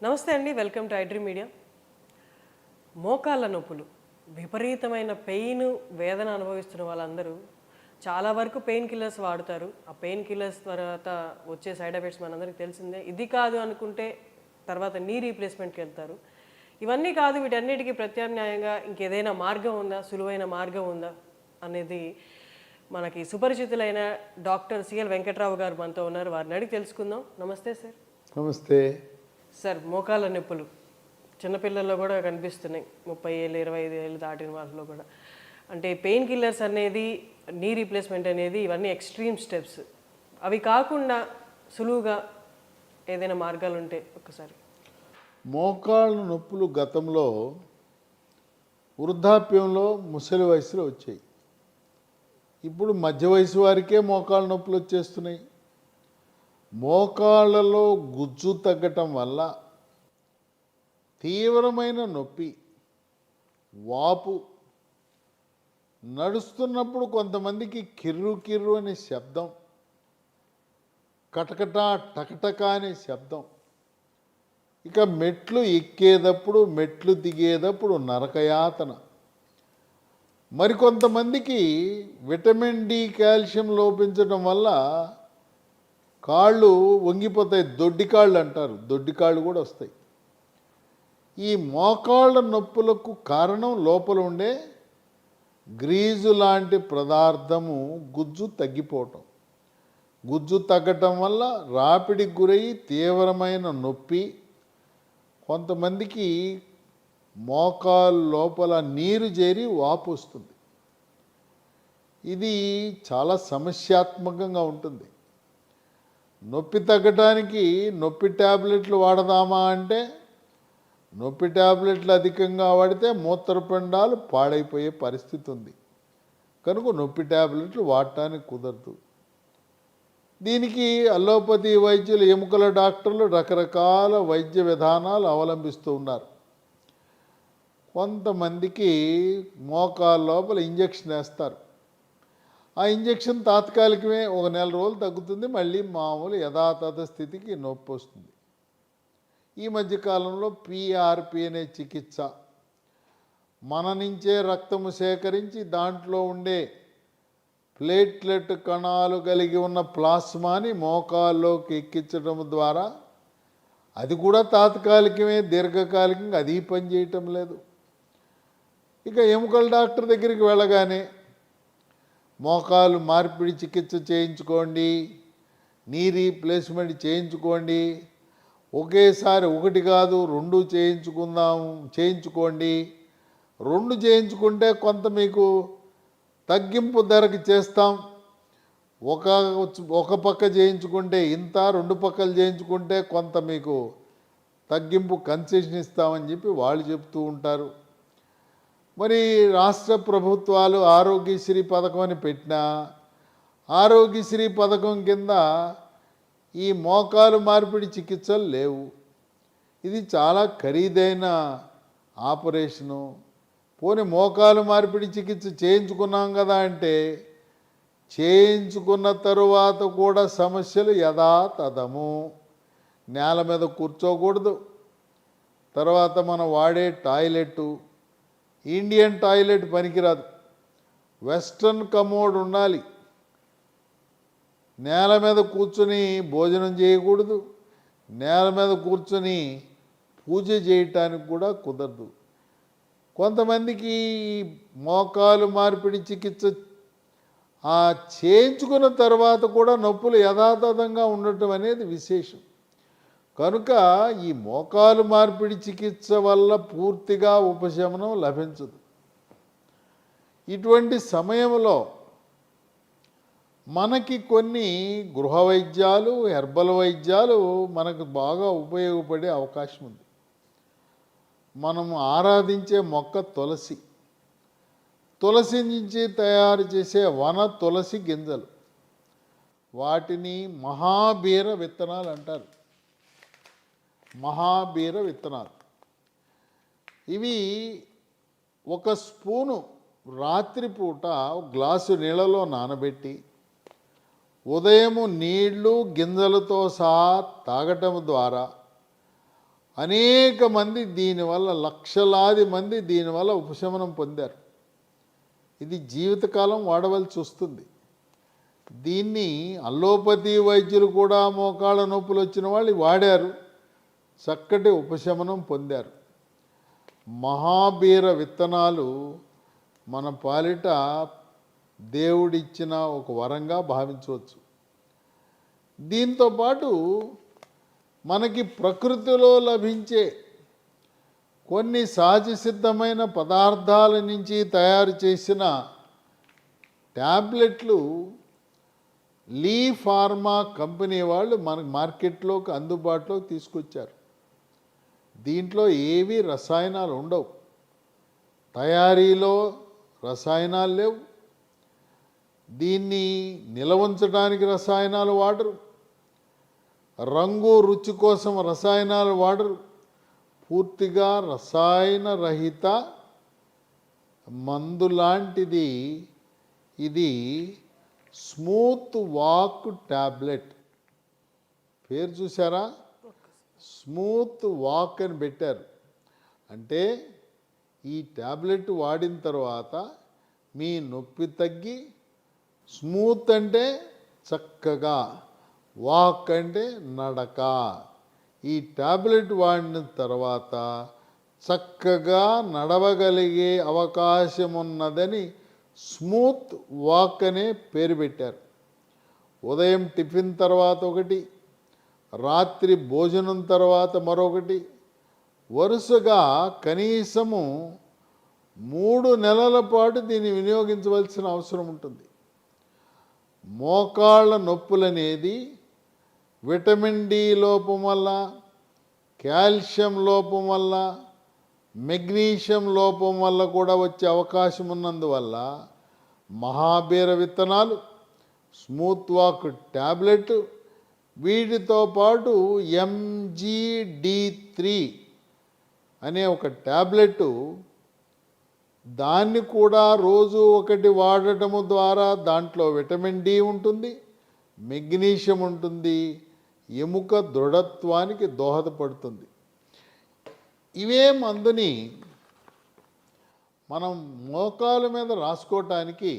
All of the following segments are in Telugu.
నమస్తే అండి, వెల్కమ్ టు ఐడ్రీమ్ మీడియా. మోకాళ్ళ నొప్పులు, విపరీతమైన పెయిన్, వేదన అనుభవిస్తున్న వాళ్ళందరూ చాలా వరకు పెయిన్ కిల్లర్స్ వాడుతారు. ఆ పెయిన్ కిల్లర్స్ తర్వాత వచ్చే సైడ్ ఎఫెక్ట్స్ మనందరికీ తెలిసిందే. ఇది కాదు అనుకుంటే తర్వాత నీ రీప్లేస్మెంట్కి వెళ్తారు. ఇవన్నీ కాదు, వీటన్నిటికీ ప్రత్యామ్నాయంగా ఇంకేదైనా మార్గం ఉందా, సులువైన మార్గం ఉందా అనేది మనకి సుపరిచితులైన డాక్టర్ సిఎల్ వెంకట్రావు గారు మనతో ఉన్నారు. వారిని అడిగి తెలుసుకుందాం. నమస్తే సార్. నమస్తే సార్, మోకాళ్ళ నొప్పులు చిన్నపిల్లల్లో కూడా కనిపిస్తున్నాయి. 30 ఏళ్ళు 25 ఏళ్ళు దాటిన వాళ్ళలో కూడా. అంటే పెయిన్ కిల్లర్స్ అనేది, నీ రీప్లేస్మెంట్ అనేది, ఇవన్నీ ఎక్స్ట్రీమ్ స్టెప్స్. అవి కాకుండా సులువుగా ఏదైనా మార్గాలు ఉంటే ఒక్కసారి. మోకాళ్ళ నొప్పులు గతంలో వృద్ధాప్యంలో ముసలి వయసులో వచ్చాయి. ఇప్పుడు మధ్య వయసు వారికే మోకాళ్ళ నొప్పులు వచ్చేస్తున్నాయి. మోకాళ్ళలో గుజ్జు తగ్గటం వల్ల తీవ్రమైన నొప్పి, వాపు, నడుస్తున్నప్పుడు కొంతమందికి కిర్రు కిర్రు అనే శబ్దం, కటకట టకటక అనే శబ్దం, ఇక మెట్లు ఎక్కేటప్పుడు మెట్లు దిగేటప్పుడు నరకయాతన. మరికొంతమందికి విటమిన్ డి, కాల్షియం లోపించడం వల్ల కాళ్ళు వంగిపోతాయి, దొడ్డికాళ్ళు అంటారు, దొడ్డికాళ్ళు కూడా వస్తాయి. ఈ మోకాళ్ళ నొప్పులకు కారణం లోపల ఉండే గ్రీజు లాంటి పదార్థము గుజ్జు తగ్గిపోవటం. గుజ్జు తగ్గటం వల్ల రాపిడికి గురయ్యి తీవ్రమైన నొప్పి, కొంతమందికి మోకాలు లోపల నీరు చేరి వాపు వస్తుంది. ఇది చాలా సమస్యాత్మకంగా ఉంటుంది. నొప్పి తగ్గడానికి నొప్పి ట్యాబ్లెట్లు వాడదామా అంటే, నొప్పి ట్యాబ్లెట్లు అధికంగా వాడితే మూత్రపిండాలు పాడైపోయే పరిస్థితి ఉంది. కనుక నొప్పి ట్యాబ్లెట్లు వాడటానికి కుదరదు. దీనికి అల్లోపతి వైద్యులు, ఎముకల డాక్టర్లు రకరకాల వైద్య విధానాలు అవలంబిస్తూ ఉన్నారు. కొంతమందికి మోకాళ్ళ లోపల ఇంజక్షన్ వేస్తారు. ఆ ఇంజక్షన్ తాత్కాలికమే, 1 నెల రోజులు తగ్గుతుంది, మళ్ళీ మామూలు యథాతథ స్థితికి నొప్పి వస్తుంది. ఈ మధ్యకాలంలో పిఆర్పి అనే చికిత్స, మన నుంచే రక్తము సేకరించి దాంట్లో ఉండే ప్లేట్లెట్ కణాలు కలిగి ఉన్న ప్లాస్మాని మోకాల్లోకి ఎక్కించడం ద్వారా, అది కూడా తాత్కాలికమే, దీర్ఘకాలికంగా అది పని చేయటం లేదు. ఇక ఎముకల డాక్టర్ దగ్గరికి వెళ్ళగానే మోకాలు మార్పిడి చికిత్స చేయించుకోండి, నీ రీప్లేస్మెంట్ చేయించుకోండి, ఒకేసారి 1 కాదు 2 చేయించుకోండి, 2 చేయించుకుంటే కొంత మీకు తగ్గింపు ధరకు చేస్తాం, ఒక పక్క చేయించుకుంటే ఇంత, 2 పక్కలు చేయించుకుంటే కొంత మీకు తగ్గింపు కన్సెషన్ ఇస్తామని చెప్పి వాళ్ళు చెప్తూ ఉంటారు. మరి రాష్ట్ర ప్రభుత్వాలు ఆరోగ్యశ్రీ పథకం అని పెట్టినా, ఆరోగ్యశ్రీ పథకం కింద ఈ మోకాలు మార్పిడి చికిత్సలు లేవు. ఇది చాలా ఖరీదైన ఆపరేషను. పోనీ మోకాలు మార్పిడి చికిత్స చేయించుకున్నాం కదా అంటే, చేయించుకున్న తరువాత కూడా సమస్యలు యథాతథము. నేల మీద కూర్చోకూడదు. తర్వాత మనం వాడే టాయిలెట్, ఇండియన్ టాయిలెట్ పనికిరాదు, వెస్ట్రన్ కమోడ్ ఉండాలి. నేల మీద కూర్చొని భోజనం చేయకూడదు, నేల మీద కూర్చొని పూజ చేయటానికి కూడా కుదరదు. కొంతమందికి మోకాలు మార్పిడి చికిత్స చేయించుకున్న తర్వాత కూడా నొప్పులు యథాతథంగా ఉండటం అనేది విశేషం. కనుక ఈ మోకాలు మార్పిడి చికిత్స వల్ల పూర్తిగా ఉపశమనం లభించదు. ఇటువంటి సమయంలో మనకి కొన్ని గృహ వైద్యాలు, హెర్బల్ వైద్యాలు మనకు బాగా ఉపయోగపడే అవకాశం ఉంది. మనం ఆరాధించే మొక్క తులసి, తులసి నుంచి తయారు చేసే వన తులసి గింజలు, వాటిని మహాబీర విత్తనాలు అంటారు. మహాబీర విత్తనాలు ఇవి 1 స్పూను రాత్రిపూట గ్లాసు నీళ్ళలో నానబెట్టి ఉదయము నీళ్లు గింజలతో సహా తాగటం ద్వారా అనేక మంది దీనివల్ల, లక్షలాది మంది దీనివల్ల ఉపశమనం పొందారు. ఇది జీవితకాలం వాడవలసి వస్తుంది. దీన్ని అల్లోపతి వైద్యులు కూడా మోకాళ్ళ నొప్పులు వచ్చిన వాళ్ళు వాడారు, చక్కటి ఉపశమనం పొందారు. మహాబీర విత్తనాలు మన పాలిట దేవుడిచ్చిన ఒక వరంగా భావించవచ్చు. దీంతోపాటు మనకి ప్రకృతిలో లభించే కొన్ని సహజ సిద్ధమైన పదార్థాల నుంచి తయారు చేసిన ట్యాబ్లెట్లు లీ ఫార్మా కంపెనీ వాళ్ళు మనకు మార్కెట్లోకి అందుబాటులోకి తీసుకొచ్చారు. దీంట్లో ఏవి రసాయనాలు ఉండవు, తయారీలో రసాయనాలు లేవు, దీన్ని నిల్వ ఉంచడానికి రసాయనాలు వాడరు, రంగు రుచి కోసం రసాయనాలు వాడరు. పూర్తిగా రసాయన రహిత మందు లాంటిది ఇది. స్మూత్ వాక్ ట్యాబ్లెట్ పేరు చూసారా? స్మూత్ వాక్ అని పెట్టారు. అంటే ఈ ట్యాబ్లెట్ వాడిన తర్వాత మీ నొప్పి తగ్గి, స్మూత్ అంటే చక్కగా, వాక్ అంటే నడక. ఈ ట్యాబ్లెట్ వాడిన తర్వాత చక్కగా నడవగలిగే అవకాశం ఉన్నదని స్మూత్ వాక్ అనే పేరు పెట్టారు. ఉదయం టిఫిన్ తర్వాత ఒకటి, రాత్రి భోజనం తర్వాత మరొకటి, వరుసగా కనీసము 3 నెలల పాటు దీన్ని వినియోగించవలసిన అవసరం ఉంటుంది. మోకాళ్ళ నొప్పులనేది విటమిన్ డి లోపం వల్ల, కాల్షియం లోపం వల్ల, మెగ్నీషియం లోపం వల్ల కూడా వచ్చే అవకాశం ఉన్నందువల్ల మహాబీర విత్తనాలు, స్మూత్ వాక్ ట్యాబ్లెట్, వీటితో పాటు MGD3 అనే ఒక ట్యాబ్లెట్, దాన్ని కూడా రోజు ఒకటి వాడటము ద్వారా దాంట్లో విటమిన్ డి ఉంటుంది, మెగ్నీషియం ఉంటుంది, ఎముక దృఢత్వానికి దోహదపడుతుంది. ఇవే మందుని మనం మోకాల మీద రాసుకోవటానికి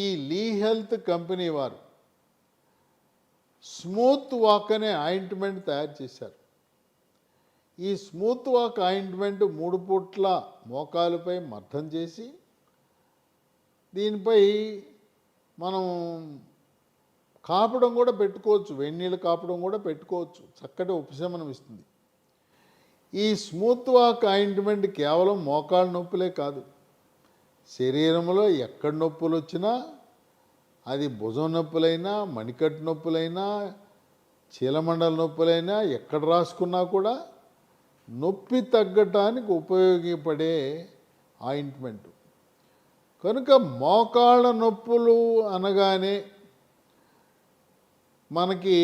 ఈ లీ హెల్త్ కంపెనీ వారు స్మూత్ వాక్ అనే ఆయింట్మెంట్ తయారు చేశారు. ఈ స్మూత్ వాక్ ఆయింట్మెంట్ 3 పూట్ల మోకాలుపై మర్దం చేసి, దీనిపై మనం కాపడం కూడా పెట్టుకోవచ్చు, వెన్నీళ్ళు కాపడం కూడా పెట్టుకోవచ్చు, చక్కటి ఉపశమనం ఇస్తుంది. ఈ స్మూత్ వాక్ ఆయింట్మెంట్ కేవలం మోకాళ్ళ నొప్పులే కాదు, శరీరంలో ఎక్కడ నొప్పులు వచ్చినా, అది భుజం నొప్పులైనా, మణికట్టు నొప్పులైనా, చీలమండల నొప్పులైనా, ఎక్కడ రాసుకున్నా కూడా నొప్పి తగ్గటానికి ఉపయోగపడే ఆయింట్మెంట్. కనుక మోకాళ్ళ నొప్పులు అనగానే మనకి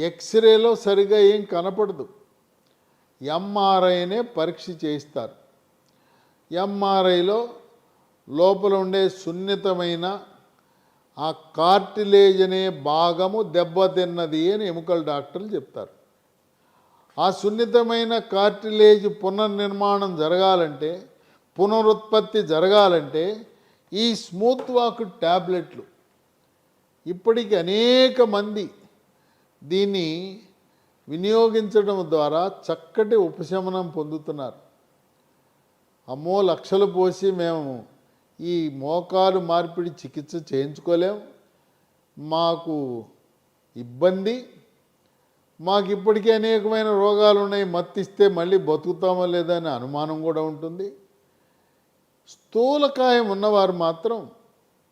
ఎక్స్రేలో సరిగా ఏం కనపడదు, ఎంఆర్ఐనే పరీక్ష చేయిస్తారు. ఎంఆర్ఐలో లోపల ఉండే సున్నితమైన ఆ కార్టిలేజ్ అనే భాగము దెబ్బతిన్నది అని ఎముకల డాక్టర్లు చెప్తారు. ఆ సున్నితమైన కార్టిలేజ్ పునర్నిర్మాణం జరగాలంటే, పునరుత్పత్తి జరగాలంటే ఈ స్మూత్ వాక్ ట్యాబ్లెట్లు, ఇప్పటికి అనేక మంది దీన్ని వినియోగించడం ద్వారా చక్కటి ఉపశమనం పొందుతున్నారు. అమ్మో లక్షలు పోసి మేము ఈ మోకాలు మార్పిడి చికిత్స చేయించుకోలేం, మాకు ఇబ్బంది, మాకు ఇప్పటికే అనేకమైన రోగాలు ఉన్నాయి, మత్తిస్తే మళ్ళీ బతుకుతామో లేదా అనే అనుమానం కూడా ఉంటుంది. స్థూలకాయం ఉన్నవారు మాత్రం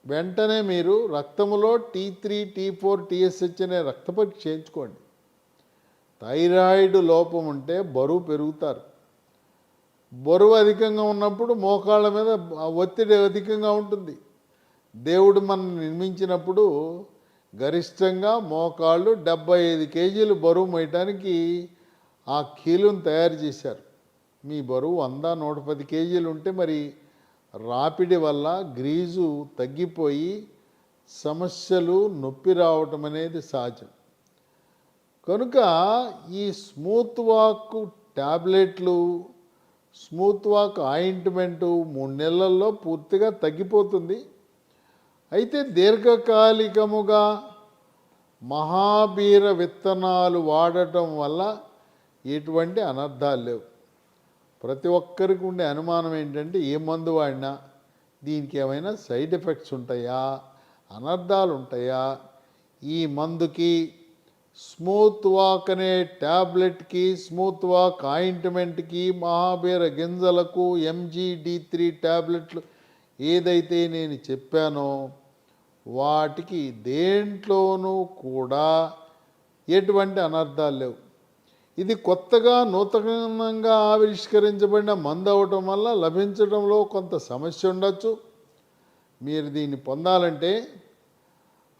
వెంటనే మీరు రక్తములో T3, T4, TSH అనే రక్త పరీక్ష చేయించుకోండి. థైరాయిడ్ లోపం ఉంటే బరువు పెరుగుతారు. బరువు అధికంగా ఉన్నప్పుడు మోకాళ్ళ మీద ఒత్తిడి అధికంగా ఉంటుంది. దేవుడు మనం నిర్మించినప్పుడు గరిష్టంగా మోకాళ్ళు 75 కేజీలు బరువు మోయటానికి ఆ కీలును తయారు చేశారు. మీ బరువు 100, 110 కేజీలు ఉంటే మరి రాపిడి వల్ల గ్రీజు తగ్గిపోయి సమస్యలు నొప్పి రావటం అనేది సహజం. కనుక ఈ స్మూత్ వాక్ ట్యాబ్లెట్లు, స్మూత్ వాక్ ఆయింట్మెంటు 3 నెలల్లో పూర్తిగా తగ్గిపోతుంది. అయితే దీర్ఘకాలికముగా మహాబీర విత్తనాలు వాడటం వల్ల ఎటువంటి అనర్థాలు లేవు. ప్రతి ఒక్కరికి ఉండే అనుమానం ఏంటంటే ఏ మందు వాడినా దీనికి ఏమైనా సైడ్ ఎఫెక్ట్స్ ఉంటాయా, అనర్థాలు ఉంటాయా? ఈ మందుకి, స్మూత్ వాక్ అనే ట్యాబ్లెట్కి, స్మూత్ వాక్ ఆయింట్మెంట్కి, మహాబీర గింజలకు, MGD3 ట్యాబ్లెట్లు ఏదైతే నేను చెప్పానో వాటికి దేంట్లోనూ కూడా ఎటువంటి అనర్థాలు లేవు. ఇది కొత్తగా నూతనంగా ఆవిష్కరించబడిన మందు అవటం వల్ల లభించడంలో కొంత సమస్య ఉండొచ్చు. మీరు దీన్ని పొందాలంటే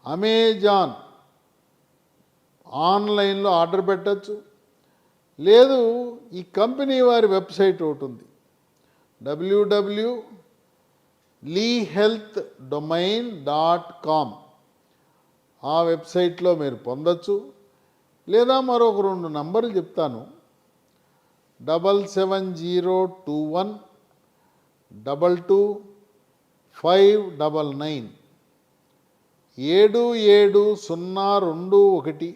అమెజాన్ ఆన్లైన్లో ఆర్డర్ పెట్టచ్చు. లేదు, ఈ కంపెనీ వారి వెబ్సైట్ ఒకటి ఉంది, www.lehealthdomain.com. ఆ వెబ్సైట్లో మీరు పొందొచ్చు. లేదా మరొక 2 నంబర్లు చెప్తాను, 77021 22 599 77021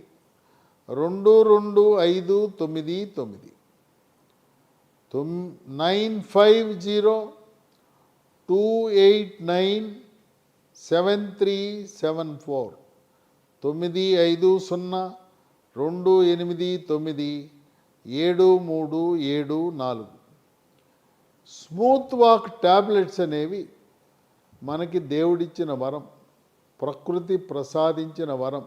22 950 289 7374 950 289 7374. స్మూత్ వాక్ ట్యాబ్లెట్స్ అనేవి మనకి దేవుడిచ్చిన వరం, ప్రకృతి ప్రసాదించిన వరం.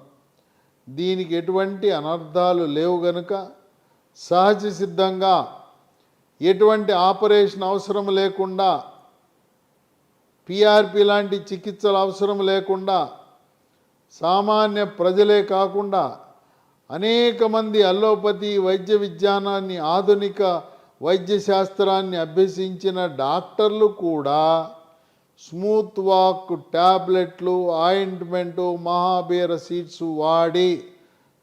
దీనికి ఎటువంటి అనర్థాలు లేవు గనుక సహజ సిద్ధంగా ఎటువంటి ఆపరేషన్ అవసరం లేకుండా, PRP లాంటి చికిత్సలు అవసరం లేకుండా సామాన్య ప్రజలే కాకుండా అనేక మంది అల్లోపతి వైద్య విజ్ఞానాన్ని, ఆధునిక వైద్య శాస్త్రాన్ని అభ్యసించిన డాక్టర్లు కూడా స్మూత్ వాక్ ట్యాబ్లెట్లు, ఆయింట్మెంటు, మహాబీర సీడ్స్ వాడి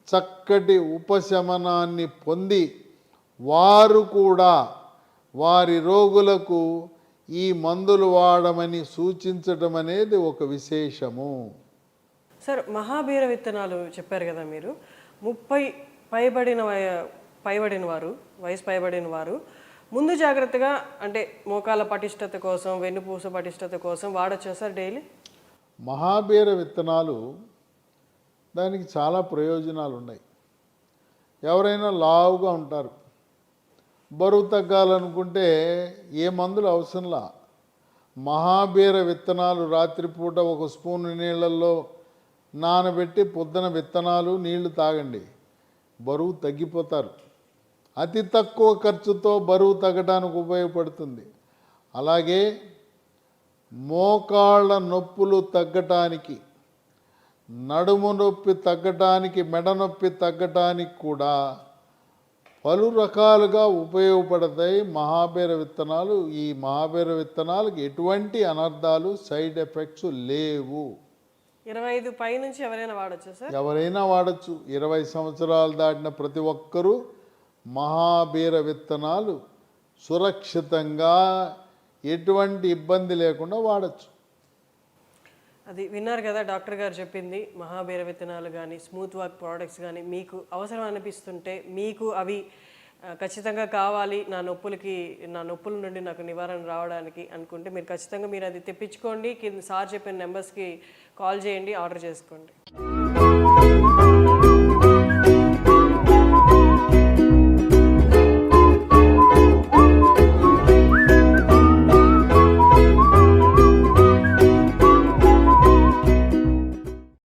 చక్కటి ఉపశమనాన్ని పొంది వారు కూడా వారి రోగులకు ఈ మందులు వాడమని సూచించడం అనేది ఒక విశేషము. సార్, మహాబీర విత్తనాలు చెప్పారు కదా మీరు, 30 వయసు పైబడిన వారు ముందు జాగ్రత్తగా అంటే మోకాల పటిష్టత కోసం, వెన్నుపూస పటిష్టత కోసం వాడచ్చా సార్ డైలీ? మహాబీర విత్తనాలు దానికి చాలా ప్రయోజనాలు ఉన్నాయి. ఎవరైనా లావుగా ఉంటారు, బరువు తగ్గాలనుకుంటే ఏ మందులు అవసరంలా, మహాబీర విత్తనాలు రాత్రిపూట 1 స్పూన్ నీళ్ళల్లో నానబెట్టి పొద్దున విత్తనాలు నీళ్లు తాగండి, బరువు తగ్గిపోతారు. అతి తక్కువ ఖర్చుతో బరువు తగ్గడానికి ఉపయోగపడుతుంది. అలాగే మోకాళ్ళ నొప్పులు తగ్గటానికి, నడుము నొప్పి తగ్గటానికి, మెడ నొప్పి తగ్గటానికి కూడా పలు రకాలుగా ఉపయోగపడతాయి మహాబీర విత్తనాలు. ఈ మహాబీర విత్తనాలకు ఎటువంటి అనర్థాలు, సైడ్ ఎఫెక్ట్స్ లేవు. 25 పై నుంచి ఎవరైనా వాడచ్చా సార్? ఎవరైనా వాడచ్చు. 20 సంవత్సరాలు దాటిన ప్రతి ఒక్కరూ మహాబీర విత్తనాలు సురక్షితంగా ఎటువంటి ఇబ్బంది లేకుండా వాడచ్చు. అది విన్నారు కదా డాక్టర్ గారు చెప్పింది. మహాబీర విత్తనాలు కానీ, స్మూత్ వాక్ ప్రోడక్ట్స్ కానీ మీకు అవసరం అనిపిస్తుంటే, మీకు అవి ఖచ్చితంగా కావాలి నా నొప్పుల నుండి నాకు నివారణ రావడానికి అనుకుంటే మీరు ఖచ్చితంగా అది తెప్పించుకోండి. కింద సార్ చెప్పిన నెంబర్స్కి కాల్ చేయండి, ఆర్డర్ చేసుకోండి.